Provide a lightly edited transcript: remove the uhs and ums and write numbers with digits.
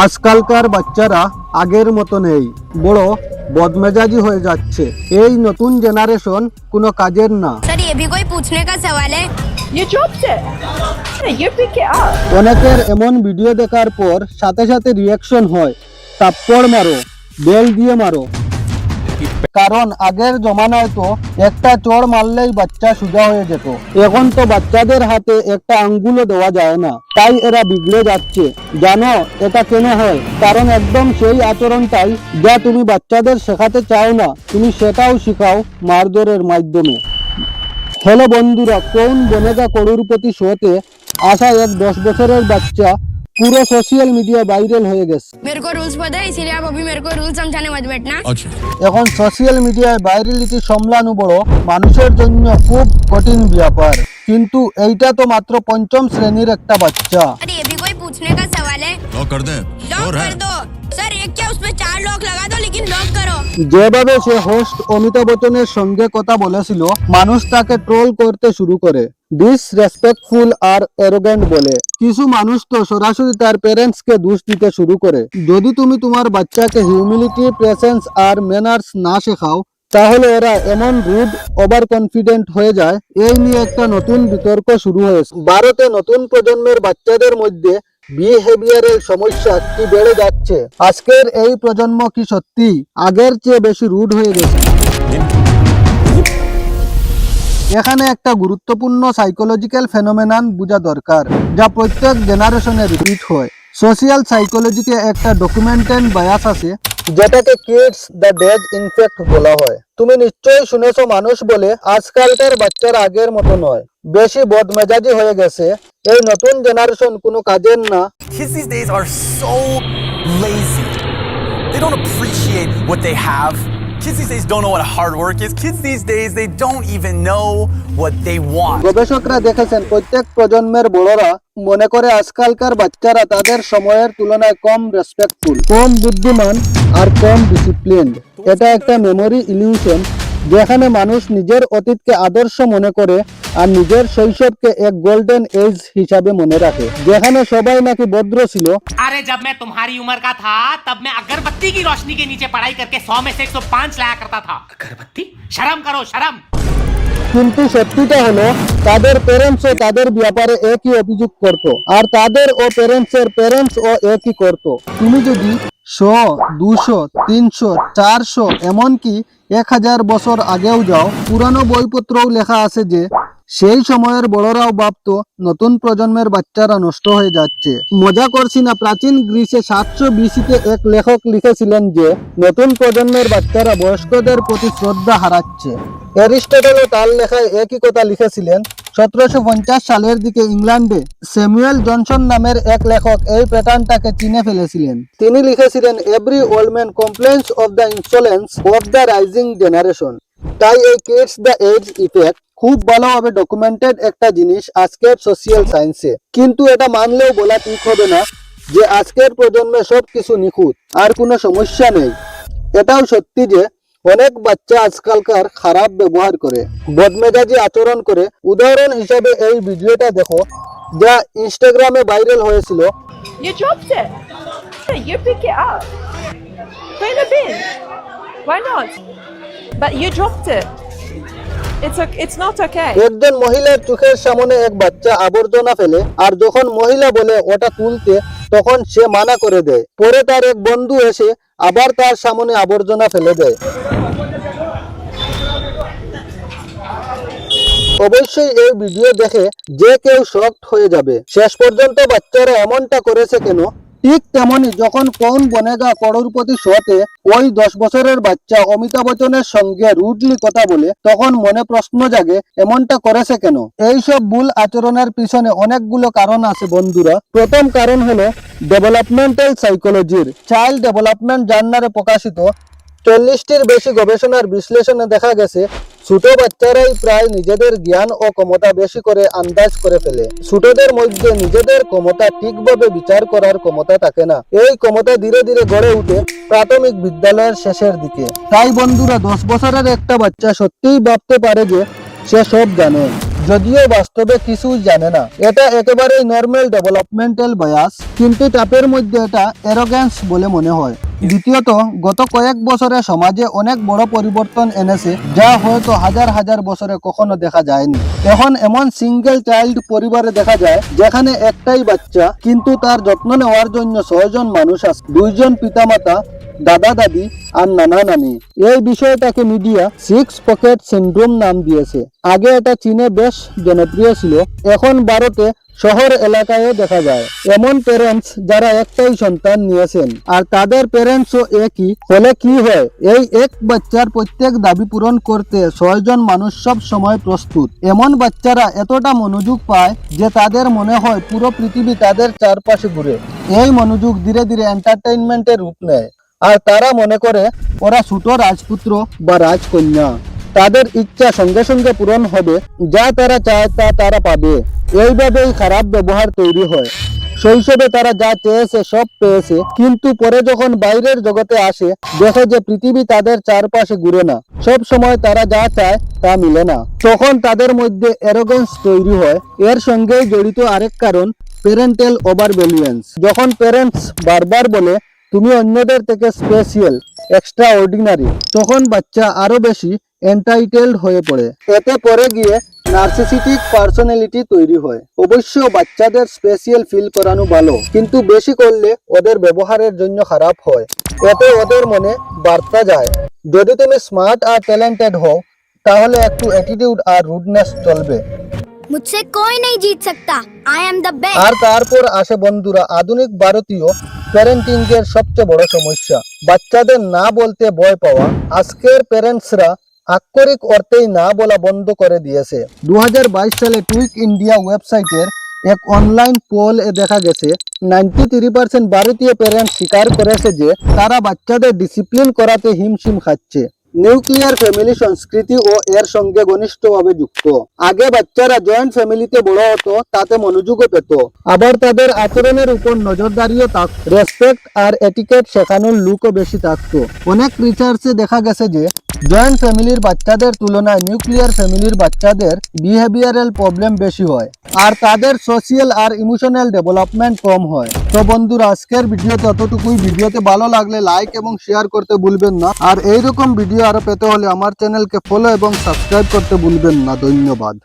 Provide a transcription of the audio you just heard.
আজকালকার বাচ্চারা আগের মতো নেই, বড় বদমেজাজি হয়ে যাচ্ছে। এই নতুন জেনারেশন কোনো কাজের না। सर ये भी कोई पूछने का सवाल है? You dropped it. You pick it up. অনেকের এমন ভিডিও দেখার পর সাথে সাথে রিয়াকশন হয়, থাপ্পড় মারো, বেল দিয়ে মারো। কারণ আগের জমানায় তো একটা চড় মারলেই বাচ্চা সোজা হয়ে যেত। এখন তো বাচ্চাদের হাতে একটা আঙ্গুলও দেওয়া যায় না, তাই এরা বিগড়ে যাচ্ছে। জানো এটা কেন হয়? কারণ একদম সেই আচরণটাই যা তুমি বাচ্চাদের শেখাতে চাও না, তুমি সেটাও শিখাও মারধরের মাধ্যমে। হ্যালো বন্ধুরা, কোন বনেগা করোড়পতি শোতে আসা এক 10 বছরের বাচ্চা পুরো সোশ্যাল মিডিয়া ভাইরাল হয়ে গেছে। मेरे को रूल्स पता है, इसीलिए आप अभी मेरे को रूल समझाने मत बैठना। এখন সোশ্যাল মিডিয়ায় ভাইরালিটি সামলানো বড় মানুষের জন্য খুব কঠিন ব্যাপার, কিন্তু এইটা তো মাত্র পঞ্চম শ্রেণীর একটা বাচ্চা। सर ये भी कोई पूछने का सवाल है? लॉक कर दे लॉक कर दो। सर एक क्या उसमें 4 लॉक लगा दो, लेकिन लॉक करो। যেভাবে সে হোস্ট অমিতাভ বচ্চনের সঙ্গে কথা বলেছিল, মানুষ তাকে ট্রোল করতে শুরু করে, ডিসরেসপেক্টফুল আর অ্যারোগ্যান্ট বলে। কিছু মানুষ তো সরাসরি তার প্যারেন্টসকে দোষ দিতে শুরু করে। যদি তুমি তোমার বাচ্চাকে হিউমিলিটি, প্রেসেন্স আর ম্যানার্স না শেখাও, তাহলে এরা এমন রুড, ওভার কনফিডেন্ট হয়ে যায়। এই নিয়ে একটা নতুন বিতর্ক শুরু হয়েছে। ভারতে নতুন প্রজন্মের বাচ্চাদের মধ্যে বিহেভিয়ারের সমস্যা কি বেড়ে যাচ্ছে? আজকের এই প্রজন্ম কি সত্যি আগের চেয়ে বেশি রুড হয়ে গেছে? এখানে একটা গুরুত্বপূর্ণ সাইকোলজিক্যাল ফেনোমেনন বোঝা দরকার, যা প্রত্যেক জেনারেশনে রিপিট হয়। সোশিয়াল সাইকোলজিতে একটা ডকুমেন্টেড বায়াস আছে, যেটাকে কিডস দ্য ডেজ ইনফেক্ট বলা হয়। তুমি নিশ্চয়ই শুনেছো মানুষ বলে আজকালকার বাচ্চারা আগের মতো নয়, বেশি বদমেজাজি হয়ে গেছে। এই নতুন জেনারেশন কোনো কাজের না। Kids these days are so lazy. They don't appreciate what they have. Kids these days don't know what hard work is. Kids these days, they don't even know what they want. গবেষকরা দেখেছেন প্রত্যেক প্রজন্মের বড়রা মনে করে আজকালকার বাচ্চারা তাদের সময়ের তুলনায় কম রেসপেক্টফুল, কম বুদ্ধিমান আর কম ডিসিপ্লিনড। এটা একটা মেমোরি ইলিউশন, যেখানে মানুষ নিজের অতীতকে আদর্শ মনে করে আর নিজের শৈশবকে এক গোল্ডেন এজ হিসাবে মনে রাখে, যেখানে সবাই নাকি ভদ্র ছিল। अरे जब मैं तुम्हारी उम्र का था तब मैं अगरबत्ती की रोशनी के नीचे पढ़ाई करके 100 में से 105 लाया करता था। अगरबत्ती? शर्म करो शर्म। কিন্তু সত্যিটা হলো তাদের প্যারেন্টসও তাদের ব্যাপারে একই অভিযোগ করত, আর তাদের ও প্যারেন্টসের প্যারেন্টসও একই করত। তুমি যদি 100, 200, 300, 400 এমনকি 1000 বছর আগেও যাও, পুরানো বইপত্রও লেখা আছে যে সেই সময়ের বড়রাও ভাবতো নতুন প্রজন্মের বাচ্চারা নষ্ট হয়ে যাচ্ছে। মজা করছি না, প্রাচীন গ্রিসে 700 BC-তে এক লেখক লিখেছিলেন যে নতুন প্রজন্মের বাচ্চারা বয়স্কদের প্রতি শ্রদ্ধা হারাচ্ছে। অ্যারিস্টটলও তার লেখায় একই কথা লিখেছিলেন। 1750 সালের দিকে ইংল্যান্ডে স্যামুয়েল জনসন নামের এক লেখক এই প্যাটার্নটাকে চিনে ফেলেছিলেন। তিনি লিখেছিলেন, every old man complains of the insolence of the rising generation. তাই এই কিডস দ্য এজ ইফেক্ট খুব ভালোভাবে ডকুমেন্টেড একটা জিনিস আজকের সোশ্যাল সায়েন্সে। কিন্তু এটা মানলেও বলা ঠিক হবে না যে আজকের প্রজন্মে সবকিছু নিখুঁত আর কোনো সমস্যা নেই। এটাও সত্যি যে অনেক বাচ্চা আজকালকার খারাপ ব্যবহার করে, বদমেজাজি আচরণ করে। উদাহরণ হিসাবে এই ভিডিওটা দেখো, যা ইনস্টাগ্রামে ভাইরাল হয়েছিল। You dropped it. You pick it up. Put in the bin. Why not? But you dropped it. It's not okay. একজন মহিলার চোখের সামনে এক বাচ্চা আবর্জনা ফেলে, আর যখন মহিলা বলে ওটা তুলতে, তখন সে মানা করে দেয়। পরে তার এক বন্ধু এসে আবার তার সামনে আবর্জনা ফেলে দেয়। অবশ্যই এই ভিডিও দেখে যে কেউ শকড হয়ে যাবে। শেষ পর্যন্ত বাচ্চারা এমনটা করেছে কেন? ঠিক তেমনি যখন কোন বনেগা করোড়পতি শোতে ওই 10 বছরের বাচ্চা অমিতাভ বচ্চনের সঙ্গে রুডলি কথা বলে, তখন মনে প্রশ্ন জাগে এমনটা করেছে কেন। এইসব ভুল আচরণের পিছনে অনেকগুলো কারণ আছে বন্ধুরা। প্রথম কারণ হলো ডেভেলপমেন্টাল সাইকোলজির চাইল্ড ডেভেলপমেন্ট জার্নালে প্রকাশিত 40টির বেশি গবেষণার বিশ্লেষণে দেখা গেছে ছোট বাচ্চারাই প্রায় নিজেদের জ্ঞান ও ক্ষমতা বেশি করে আন্দাজ করে ফেলে। ছোটদের মধ্যে নিজেদের ক্ষমতা ঠিকভাবে বিচার করার ক্ষমতা থাকে না। এই ক্ষমতা ধীরে ধীরে গড়ে উঠে প্রাথমিক বিদ্যালয়ের শেষের দিকে। তাই বন্ধুরা, 10 বছরের একটা বাচ্চা সত্যিই ভাবতে পারে যে সে সব জানে, যদিও বাস্তবে কিছুই জানে না। এটা একেবারেই নর্মাল ডেভেলপমেন্টাল বায়াস, কিন্তু তাপের মধ্যে এটা অ্যারোগ্যান্স বলে মনে হয়। দ্বিতীয়ত, গত কয়েক বছরে সমাজে অনেক বড় পরিবর্তন এনেছে, যা হয়তো হাজার হাজার বছরে কখনো দেখা যায়নি। এখন এমন সিঙ্গেল চাইল্ড পরিবারে দেখা যায় যেখানে একটাই বাচ্চা, কিন্তু তার যত্ন নেওয়ার জন্য 6 জন মানুষ আছে, 2 জন পিতামাতা, দাদা দাদি আর নানা নানি। এই বিষয়টাকে মিডিয়া 6 পকেট সিন্ড্রোম নাম দিয়েছে। আগে এটা চীনে বেশ জনপ্রিয় ছিল, এখন ভারতে শহর এলাকায়ও দেখা যায়। এমন প্যারেন্টস যারা একটাই সন্তান নিয়েছেন আর তাদের প্যারেন্টসও একই হলে কি হয়, এই এক বাচ্চার প্রত্যেক দাবি পূরণ করতে 6 জন মানুষ সব সময় প্রস্তুত। এমন বাচ্চারা এতটা মনোযোগ পায় যে তাদের মনে হয় পুরো পৃথিবী তাদের চারপাশে ঘুরে। এই মনোযোগ ধীরে ধীরে এন্টারটেইনমেন্টের রূপ নেয় আর তারা মনে করে ওরা ছোট রাজপুত্র বা রাজকন্যা। তাদের ইচ্ছা সঙ্গে সঙ্গে পূরণ হবে, যা তারা চায় তা তারা পাবে। এইভাবেই খারাপ ব্যবহার তৈরি হয়। শৈশবে তারা যা চেয়েছে সব পেয়েছে, কিন্তু পরে যখন বাইরের জগতে আসে দেখে যে পৃথিবী তাদের চারপাশে ঘুরে না, সব সময় তারা যা চায় তা মিলে না। তখন তাদের মধ্যে অ্যারোগ্যান্স তৈরি হয়। এর সঙ্গেই জড়িত আরেক কারণ প্যারেন্টাল ওভারভ্যালুয়েন্স। যখন প্যারেন্টস বারবার বলে তুমি অন্যদের থেকে স্পেশাল, এক্সট্রা অর্ডিনারি, তখন বাচ্চা আরো বেশি এন্টাইটেলড হয়ে পড়ে। এতে পরে গিয়ে নার্সিসিটিক পার্সোনালিটি তৈরি হয়। অবশ্য বাচ্চাদের স্পেশাল ফিল করানো ভালো, কিন্তু বেশি করলে ওদের ব্যবহারের জন্য খারাপ হয়। এতে ওদের মনে বার্তা যায় যদি তুমি স্মার্ট আর ট্যালেন্টেড হও তাহলে একটু অ্যাটিটিউড আর রুডনেস চলবে। मुझसे कोई नहीं जीत सकता। I am the best. আর তারপর আসে বন্ধুরা আধুনিক ভারতীয় প্যারেন্টিং এর সবচেয়ে বড় সমস্যা, বাচ্চাদের না বলতে ভয় পাওয়া। আজকের প্যারেন্টসরা আক্ষরিক অর্থেই না বলা বন্ধ করে দিয়েছে। 2022 সালে টুইক ইন্ডিয়া ওয়েবসাইটের এক অনলাইন পোল এ দেখা গেছে 93% ভারতীয় প্যারেন্টস স্বীকার করেছে যে তারা বাচ্চাদের ডিসিপ্লিন করাতে হিমশিম খাচ্ছে। নিউক্লিয়ার ফ্যামিলি সংস্কৃতি ও এর সঙ্গে ঘনিষ্ঠভাবে যুক্ত। আগে বাচ্চারা জয়েন্ট ফ্যামিলিতে বড় হতো, তাতে মনোযোগও পেত, আবার তাদের আচরণের উপর নজরদারিও থাকত, রেসপেক্ট আর এটিকেট শেখানোর লুকও বেশি থাকতো। অনেক রিসার্চে দেখা গেছে যে জয়েন্ট ফ্যামিলির বাচ্চাদের তুলনায় নিউক্লিয়ার ফ্যামিলির বাচ্চাদের বিহেভিয়ারাল প্রবলেম বেশি হয় আর তাদের সোশিয়াল আর ইমোশনাল ডেভেলপমেন্ট কম হয়। তো বন্ধুরা আজকের ভিডিওতে এতটুকুই। ভিডিওতে ভালো লাগলে লাইক এবং শেয়ার করতে ভুলবেন না, আর এইরকম ভিডিও আরো পেতে হলে আমার চ্যানেলকে ফলো এবং সাবস্ক্রাইব করতে ভুলবেন না। ধন্যবাদ।